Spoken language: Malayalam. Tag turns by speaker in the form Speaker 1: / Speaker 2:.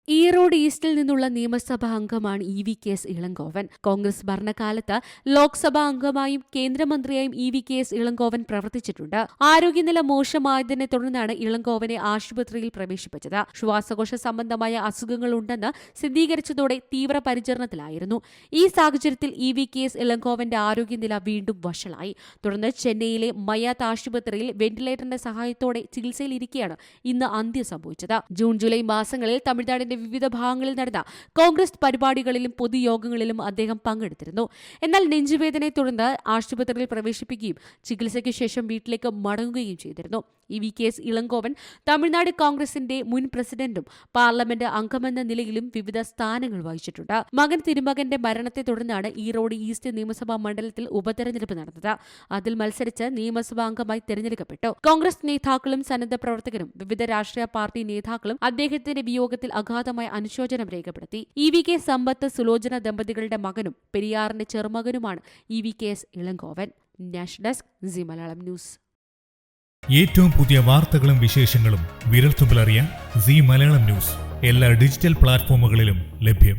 Speaker 1: ഈറോഡ് ഈസ്റ്റിൽ നിന്നുള്ള നിയമസഭാ അംഗമാണ് EVKS ഇളങ്കോവൻ. കോൺഗ്രസ് ഭരണകാലത്ത് ലോക്സഭാ അംഗമായും കേന്ദ്രമന്ത്രിയായും EVKS ഇളങ്കോവൻ പ്രവർത്തിച്ചിട്ടുണ്ട്. ആരോഗ്യനില മോശമായതിനെ തുടർന്നാണ് ഇളങ്കോവനെ ആശുപത്രിയിൽ പ്രവേശിപ്പിച്ചത്. ശ്വാസകോശ സംബന്ധമായ അസുഖങ്ങളുണ്ടെന്ന് സ്ഥിരീകരിച്ചതോടെ തീവ്രപരിചരണത്തിലായിരുന്നു. ഈ സാഹചര്യത്തിൽ EVKS ഇളങ്കോവന്റെ ആരോഗ്യനില വീണ്ടും വഷളായി. തുടർന്ന് ചെന്നൈയിലെ മയാത്ത് ആശുപത്രിയിൽ വെന്റിലേറ്ററിന്റെ സഹായത്തോടെ ചികിത്സയിലിരിക്കെയാണ് ഇന്ന് അന്ത്യം സംഭവിച്ചത്. ജൂൺ ജൂലൈ മാസങ്ങളിൽ തമിഴ്നാടിന്റെ വിവിധ ഭാഗങ്ങളിൽ നടന്ന കോൺഗ്രസ് പരിപാടികളിലും പൊതുയോഗങ്ങളിലും അദ്ദേഹം പങ്കെടുത്തിരുന്നു. എന്നാൽ നെഞ്ചുവേദനയെ തുടർന്ന് ആശുപത്രിയിൽ പ്രവേശിപ്പിക്കുകയും ചികിത്സയ്ക്ക് ശേഷം വീട്ടിലേക്ക് മടങ്ങുകയും ചെയ്തിരുന്നു. EVKS ഇളങ്കോവൻ തമിഴ്നാട് കോൺഗ്രസിന്റെ മുൻ പ്രസിഡന്റും പാർലമെന്റ് അംഗമെന്ന നിലയിലും വിവിധ സ്ഥാനങ്ങൾ വഹിച്ചിട്ടുണ്ട്. മകൻ തിരുമകന്റെ മരണത്തെ തുടർന്നാണ് ഈറോഡ് ഈസ്റ്റ് നിയമസഭാ മണ്ഡലത്തിൽ ഉപതെരഞ്ഞെടുപ്പ് നടന്നത്. അതിൽ മത്സരിച്ച് നിയമസഭാ അംഗമായി തെരഞ്ഞെടുക്കപ്പെട്ടു. കോൺഗ്രസ് നേതാക്കളും സന്നദ്ധ പ്രവർത്തകരും വിവിധ രാഷ്ട്രീയ പാർട്ടി നേതാക്കളും അദ്ദേഹത്തിന്റെ വിയോഗത്തിൽ അഗാധമായ അനുശോചനം രേഖപ്പെടുത്തി. EVK സമ്പത്ത് സുലോചന ദമ്പതികളുടെ മകനും പെരിയാറിന്റെ ചെറുമകനുമാണ് EVKS Elangovan. National desk, C Malayalam news.
Speaker 2: ഏറ്റവും പുതിയ വാർത്തകളും വിശേഷങ്ങളും വിരൽത്തുമ്പിലറിയാൻ സി മലയാളം ന്യൂസ് എല്ലാ ഡിജിറ്റൽ പ്ലാറ്റ്ഫോമുകളിലും ലഭ്യം.